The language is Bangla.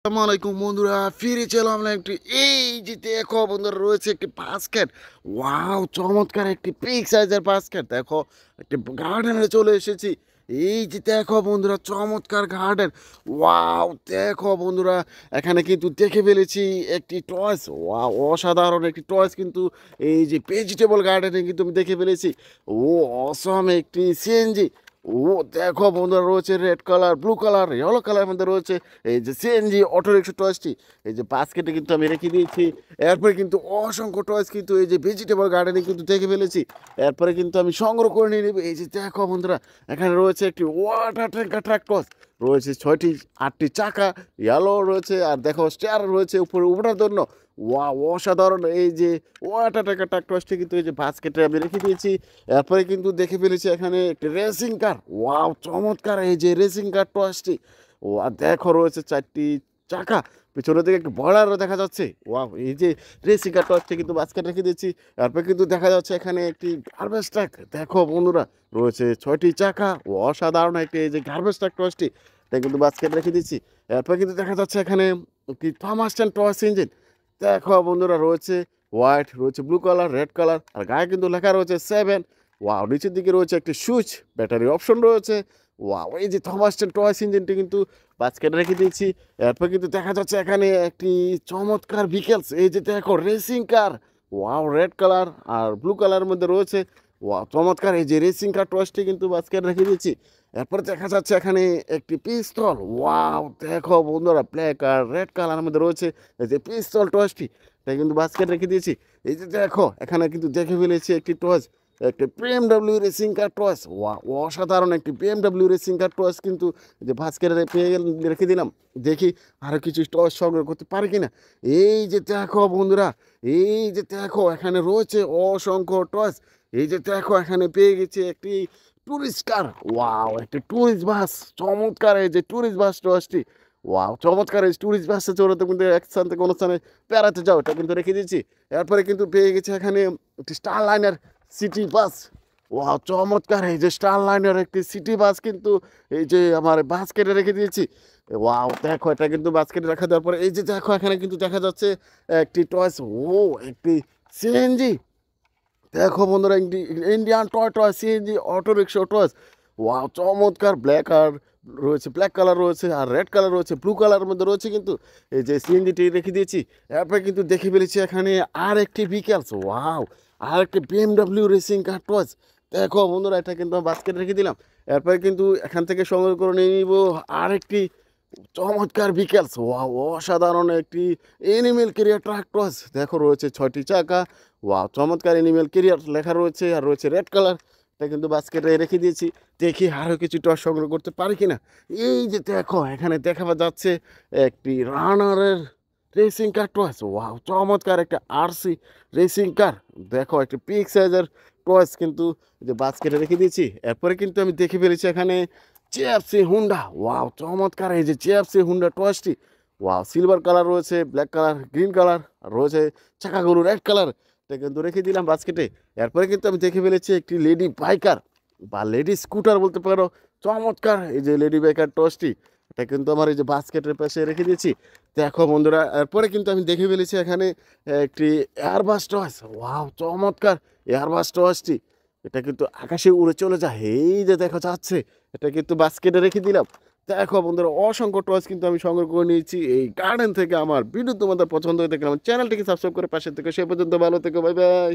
আসসালামু আলাইকুম বন্ধুরা, ফিরে চলাম একটি এই যে দেখো বন্ধুরা, রয়েছে একটি বাস্কেট। ওয়াও, চমৎকার একটি পিক সাইজের বাস্কেট। দেখো, একটি গার্ডেনে চলে এসেছি। এই যে দেখো বন্ধুরা, চমৎকার গার্ডেন। ওয়াও, দেখো বন্ধুরা, এখানে কিন্তু দেখে ফেলেছি একটি টয়েস। ওয়াও, অসাধারণ একটি টয়েস কিন্তু এই যে ভেজিটেবল গার্ডেনে কিন্তু আমি দেখে ফেলেছি। ও অসম একটি সিএনজি। ও দেখো বন্ধুরা, রয়েছে red colour, blue colour, yellow colour মধ্যে রয়েছে এই যে সিএনজি অটো রিক্সা টয়েসটি। এই যে বাস্কেটে কিন্তু আমি রেখে দিয়েছি। এরপরে কিন্তু অসংখ্য টয়েস কিন্তু এই যে ভেজিটেবল গার্ডেনে কিন্তু দেখে ফেলেছি। এরপরে কিন্তু আমি সংগ্রহ করে নিয়ে নেব। এই যে দেখো বন্ধুরা, এখানে রয়েছে একটি ওয়াটার ট্যাঙ্কার ট্রাক টস। রয়েছে 6টি 8টি চাকা, ইয়েলো রয়েছে, আর দেখো স্টেয়ার রয়েছে উপরে ওঠার জন্য। অসাধারণ এই যে ওয়াটার ট্যাঙ্কার ট্রাক টসটি কিন্তু এই যে বাস্কেটে আমি রেখে দিয়েছি। এরপরে কিন্তু দেখে ফেলেছি এখানে একটি রেসিং কার। ওয়াও, চমৎকার এই যে রেসিং কার টসটি। ও আর দেখো, রয়েছে 4টি চাকা, পিছনের দিকে একটু বর্ডারও দেখা যাচ্ছে। ওয়াও, এই যে রেসিং কার টসটি কিন্তু বাস্কেট রেখে দিয়েছি। তারপরে কিন্তু দেখা যাচ্ছে এখানে একটি গার্বেজ ট্রাক। দেখো বন্ধুরা, রয়েছে 6টি চাকা। ও অসাধারণ একটি এই যে গার্বেজ ট্রাক টসটি, এটা কিন্তু বাস্কেট রেখে দিচ্ছি। এরপর কিন্তু দেখা যাচ্ছে এখানে একটি থমাস্টন টস ইঞ্জিন। দেখো বন্ধুরা, রয়েছে হোয়াইট, রয়েছে ব্লু কালার, রেড কালার, আর গায়ে কিন্তু লেখা রয়েছে 7। ওয়াও, নিচের দিকে রয়েছে একটি সুইচ, ব্যাটারি অপশন রয়েছে। ওয়াও, এই যে থমাস্টন টয়েস ইঞ্জিনটি কিন্তু বাস্কেটে রেখে দিয়েছি। এরপর কিন্তু দেখা যাচ্ছে এখানে একটি চমৎকার ভিকেলস। এই যে দেখো, racing car. Wow, red colour আর ব্লু কালারের মধ্যে রয়েছে। ওয়াও, চমৎকার এই যে রেসিং কার টয়েসটি কিন্তু বাস্কেটে রেখে দিয়েছি। এরপর দেখা যাচ্ছে এখানে একটি পিস্তল। ওয়াও, দেখো বন্ধুরা, ব্ল্যাক আর রেড কালারের মধ্যে রয়েছে এই যে পিস্তল টয়েসটি, এটা কিন্তু বাস্কেট রেখে দিয়েছি। এই যে দেখো, এখানে কিন্তু দেখে ফেলেছি একটি টয়েস, একটি বিএমডব্লিউ রেসিং কার টয়েস। অসাধারণ একটি বিএমডব্লিউ রেসিং কার টয়েস কিন্তু যে ভাস্করে পেয়ে রেখে দিলাম। দেখি আরও কিছু টয়েস সংগ্রহ করতে পারি কিনা। এই যে দেখো বন্ধুরা, এই যে দেখো, এখানে রয়েছে অসংখ্য টয়েস। এই যে দেখো, এখানে পেয়ে গেছি একটি ট্যুরিস্ট কার। ওয়াও, একটি ট্যুরিস্ট বাস। চমৎকার এই যে ট্যুরিস্ট বাস টয়েসটি। ওয়াও, চমৎকার এই ট্যুরিস্ট বাসে চড়ে তো কিন্তু এক স্থান থেকে অনুষ্ঠানে বেড়াতে যাও, এটা কিন্তু রেখে দিয়েছি। এরপরে কিন্তু পেয়ে গেছি এখানে একটি star liner city bus. Wow, চমৎকার এই যে স্টার লাইনার একটি সিটি বাস কিন্তু এই যে আমার বাস্কেটে রেখে দিয়েছি। ওয়াও, দেখো, এটা কিন্তু বাস্কেটে রাখা দেওয়ার পরে এই যে দেখো, এখানে কিন্তু দেখা যাচ্ছে একটি টয়েস। ও, একটি সিএনজি। দেখো বন্ধুরা, Indian toy toy CNG auto rickshaw toys. Wow, চমৎকার ব্ল্যাক আর রয়েছে, ব্ল্যাক কালার রয়েছে, আর রেড কালার রয়েছে, ব্লু কালারের মধ্যে রয়েছে কিন্তু এই যে সিএনজিটি রেখে দিয়েছি। এরপরে কিন্তু দেখে ফেলেছি এখানে আর একটি ভিকেলস। ওয়াও, আর একটি বিএমডব্লিউ রেসিং কার টয়েস। দেখো বন্ধুরা, এটা কিন্তু বাস্কেটে রেখে দিলাম। এরপরে কিন্তু এখান থেকে সংগ্রহ করে নিয়ে নিব আর একটি চমৎকার ভিকেলস। ওয়াও, অসাধারণ একটি এনিমেল কেরিয়ার ট্রাক টস। দেখো, রয়েছে 6টি চাকা। ওয়াও, চমৎকার এনিমেল কেরিয়ার লেখা রয়েছে, আর রয়েছে রেড কালার। এটা কিন্তু বাস্কেটে রেখে দিয়েছি। দেখি আরও কিছু টস সংগ্রহ করতে পারি কিনা। এই যে দেখো, এখানে দেখা যাচ্ছে একটি রানারের রেসিং কার টয়েস। ওয়াও, চমৎকার একটা আরসি রেসিং কার। দেখো, একটি পিক সাইজের টয়েস কিন্তু যে বাস্কেটে রেখে দিয়েছি। এরপরে কিন্তু আমি দেখে ফেলেছি এখানে জেএফসি হুন্ডা। ওয়াও, চমৎকার এই যে জেএফসি হুন্ডা টয়েসটি। ওয়াও, সিলভার কালার রয়েছে, ব্ল্যাক কালার, গ্রিন কালার, আর রয়েছে চাকাগুলো রেড কালার। এটা কিন্তু রেখে দিলাম বাস্কেটে। এরপরে কিন্তু আমি দেখে ফেলেছি একটি লেডি বাইকার বা লেডি স্কুটার বলতে পারো। চমৎকার এই যে লেডি বাইকার টসটি, এটা কিন্তু আমার এই যে বাস্কেটের পাশে রেখে দিয়েছি। দেখো বন্ধুরা, এরপরে কিন্তু আমি দেখে ফেলেছি এখানে একটি এয়ারবাস টস। ওয়াও, চমৎকার এয়ারবাস টসটি, এটা কিন্তু আকাশে উড়ে চলে যায়। এই যে দেখা যাচ্ছে, এটা কিন্তু বাস্কেটে রেখে দিলাম। দেখো বন্ধুরা, অসংখ্য টয়েস কিন্তু আমি সংগ্রহ করে নিয়েছি এই গার্ডেন থেকে। আমার ভিডিও তোমাদের পছন্দ হয়ে থাকলে আমার চ্যানেলটিকে সাবস্ক্রাইব করে পাশে থেকে, সে পর্যন্ত ভালো থেকো, বাই বাই।